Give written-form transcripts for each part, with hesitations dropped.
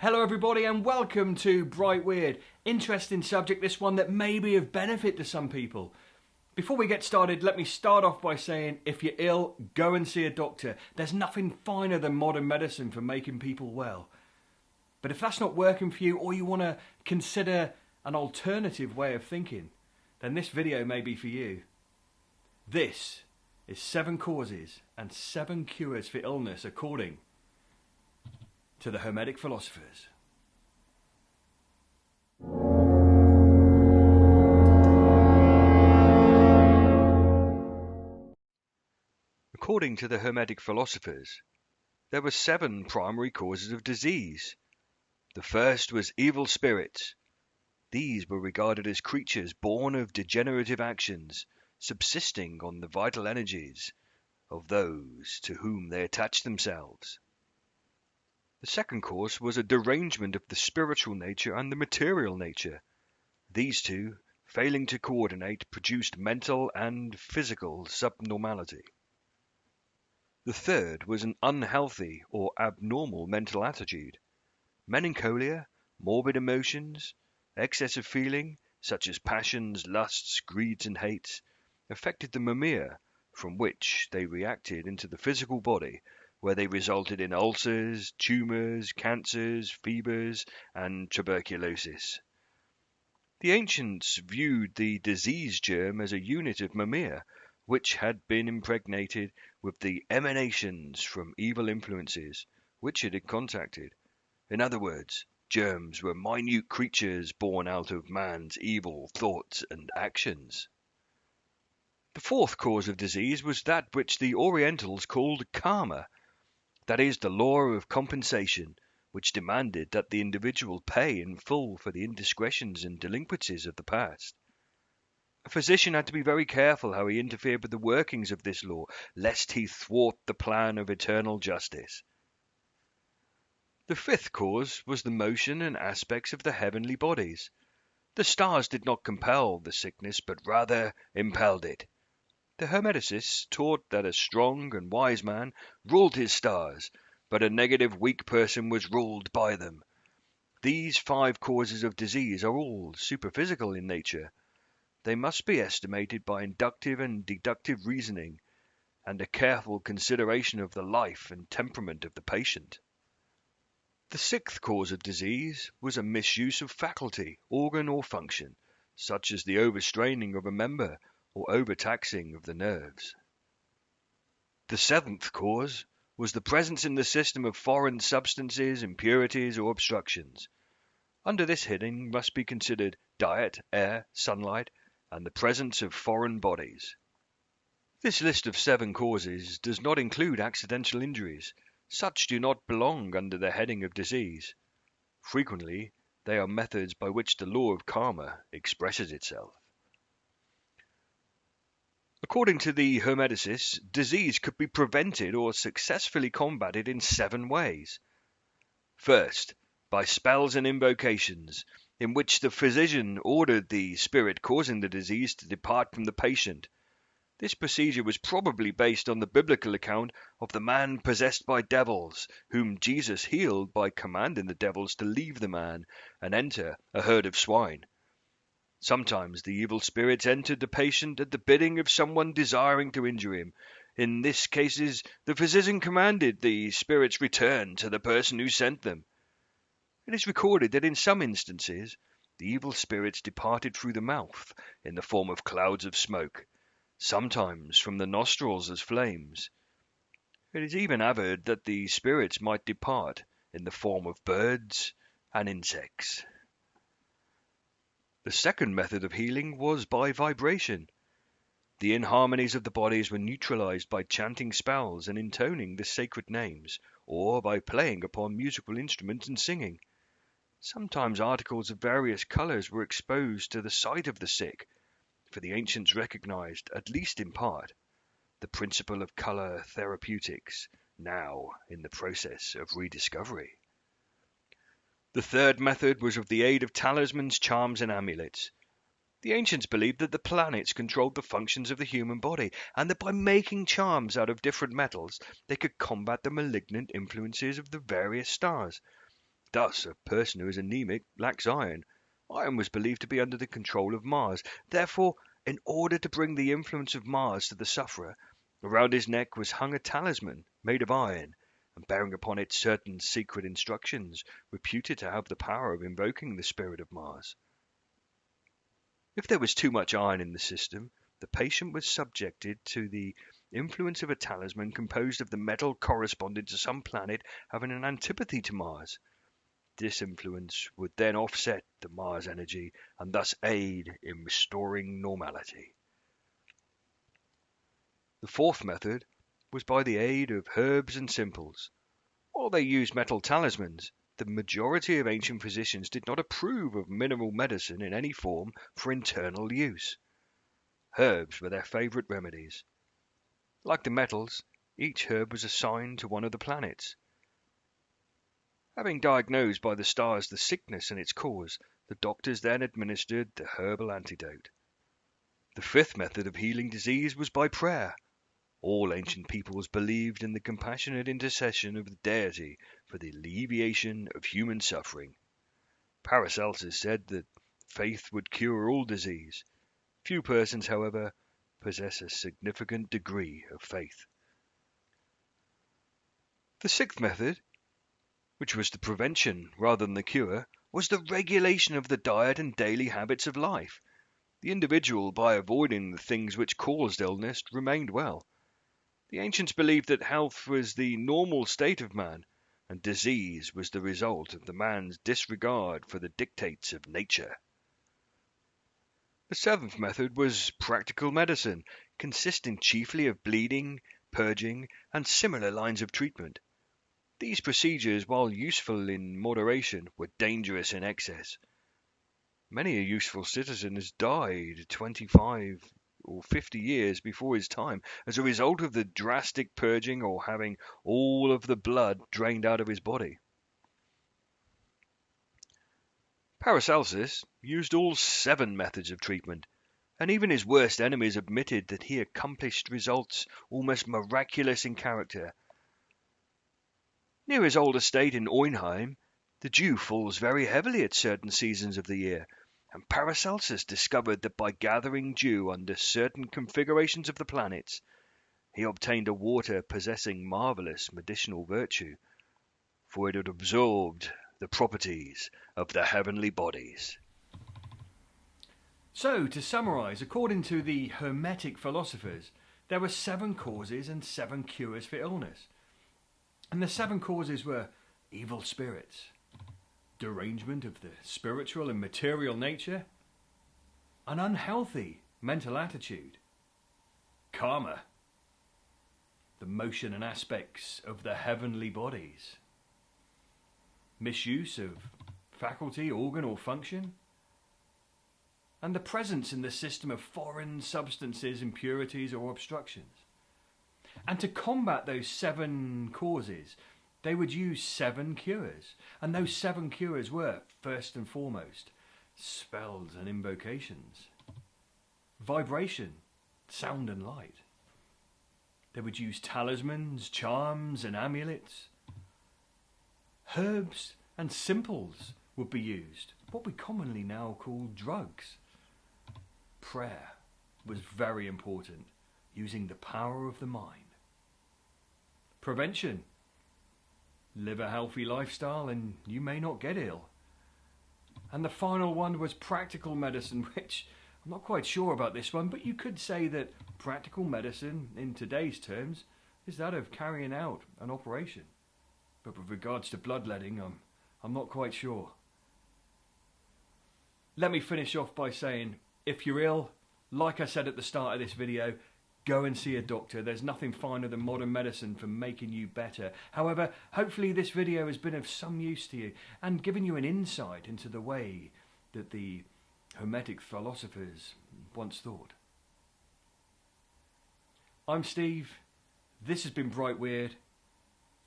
Hello everybody and welcome to Bright Weird. Interesting subject, this one that may be of benefit to some people. Before we get started, let me start off by saying if you're ill, go and see a doctor. There's nothing finer than modern medicine for making people well. But if that's not working for you or you want to consider an alternative way of thinking, then this video may be for you. This is 7 causes and 7 cures for illness according to the Hermetic philosophers. According to the Hermetic philosophers, there were 7 primary causes of disease. The first was evil spirits. These were regarded as creatures born of degenerative actions, subsisting on the vital energies of those to whom they attached themselves. The second cause was a derangement of the spiritual nature and the material nature. These two, failing to coordinate, produced mental and physical subnormality. The third was an unhealthy or abnormal mental attitude. Melancholia, morbid emotions, excessive feeling, such as passions, lusts, greeds, and hates, affected the mimea, from which they reacted into the physical body, where they resulted in ulcers, tumours, cancers, fevers, and tuberculosis. The ancients viewed the disease germ as a unit of mimea, which had been impregnated with the emanations from evil influences which it had contacted. In other words, germs were minute creatures born out of man's evil thoughts and actions. The fourth cause of disease was that which the Orientals called karma, that is, the law of compensation, which demanded that the individual pay in full for the indiscretions and delinquencies of the past. A physician had to be very careful how he interfered with the workings of this law, lest he thwart the plan of eternal justice. The fifth cause was the motion and aspects of the heavenly bodies. The stars did not compel the sickness, but rather impelled it. The Hermeticists taught that a strong and wise man ruled his stars, but a negative, weak person was ruled by them. These 5 causes of disease are all superphysical in nature. They must be estimated by inductive and deductive reasoning, and a careful consideration of the life and temperament of the patient. The 6th cause of disease was a misuse of faculty, organ, or function, such as the overstraining of a member or overtaxing of the nerves. The 7th cause was the presence in the system of foreign substances, impurities, or obstructions. Under this heading must be considered diet, air, sunlight, and the presence of foreign bodies. This list of 7 causes does not include accidental injuries. Such do not belong under the heading of disease. Frequently, they are methods by which the law of karma expresses itself. According to the Hermeticists, disease could be prevented or successfully combated in 7 ways. First, by spells and invocations, in which the physician ordered the spirit causing the disease to depart from the patient. This procedure was probably based on the biblical account of the man possessed by devils, whom Jesus healed by commanding the devils to leave the man and enter a herd of swine. Sometimes the evil spirits entered the patient at the bidding of someone desiring to injure him. In these cases, the physician commanded the spirits return to the person who sent them. It is recorded that in some instances, the evil spirits departed through the mouth in the form of clouds of smoke, sometimes from the nostrils as flames. It is even averred that the spirits might depart in the form of birds and insects. The second method of healing was by vibration. The inharmonies of the bodies were neutralized by chanting spells and intoning the sacred names, or by playing upon musical instruments and singing. Sometimes articles of various colors were exposed to the sight of the sick, for the ancients recognized, at least in part, the principle of color therapeutics, now in the process of rediscovery. The third method was of the aid of talismans, charms, and amulets. The ancients believed that the planets controlled the functions of the human body, and that by making charms out of different metals, they could combat the malignant influences of the various stars. Thus, a person who is anemic lacks iron. Iron was believed to be under the control of Mars. Therefore, in order to bring the influence of Mars to the sufferer, around his neck was hung a talisman made of iron, and bearing upon it certain secret instructions, reputed to have the power of invoking the spirit of Mars. If there was too much iron in the system, the patient was subjected to the influence of a talisman composed of the metal corresponding to some planet having an antipathy to Mars. This influence would then offset the Mars energy and thus aid in restoring normality. The fourth method was by the aid of herbs and simples. While they used metal talismans, the majority of ancient physicians did not approve of mineral medicine in any form for internal use. Herbs were their favorite remedies. Like the metals, each herb was assigned to one of the planets. Having diagnosed by the stars the sickness and its cause, the doctors then administered the herbal antidote. The fifth method of healing disease was by prayer. All ancient peoples believed in the compassionate intercession of the deity for the alleviation of human suffering. Paracelsus said that faith would cure all disease. Few persons, however, possess a significant degree of faith. The sixth method, which was the prevention rather than the cure, was the regulation of the diet and daily habits of life. The individual, by avoiding the things which caused illness, remained well. The ancients believed that health was the normal state of man, and disease was the result of the man's disregard for the dictates of nature. The seventh method was practical medicine, consisting chiefly of bleeding, purging, and similar lines of treatment. These procedures, while useful in moderation, were dangerous in excess. Many a useful citizen has died 25 or 50 years before his time as a result of the drastic purging or having all of the blood drained out of his body. Paracelsus used all 7 methods of treatment, and even his worst enemies admitted that he accomplished results almost miraculous in character. Near his old estate in Oinheim, the dew falls very heavily at certain seasons of the year, and Paracelsus discovered that by gathering dew under certain configurations of the planets, he obtained a water possessing marvelous medicinal virtue, for it had absorbed the properties of the heavenly bodies. So, to summarise, according to the Hermetic philosophers, there were 7 causes and 7 cures for illness. And the 7 causes were evil spirits, derangement of the spiritual and material nature, an unhealthy mental attitude, karma, the motion and aspects of the heavenly bodies, misuse of faculty, organ or function, and the presence in the system of foreign substances, impurities or obstructions. And to combat those 7 causes, they would use 7 cures. And those 7 cures were, first and foremost, spells and invocations, vibration, sound and light. They would use talismans, charms and amulets. Herbs and simples would be used, what we commonly now call drugs. Prayer was very important, using the power of the mind. Prevention. Live a healthy lifestyle and you may not get ill. And the final one was practical medicine, which I'm not quite sure about this one, but you could say that practical medicine, in today's terms, is that of carrying out an operation. But with regards to bloodletting, I'm not quite sure. Let me finish off by saying, if you're ill, like I said at the start of this video, go and see a doctor. There's nothing finer than modern medicine for making you better. However, hopefully this video has been of some use to you and given you an insight into the way that the Hermetic philosophers once thought. I'm Steve. This has been Bright Weird.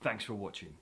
Thanks for watching.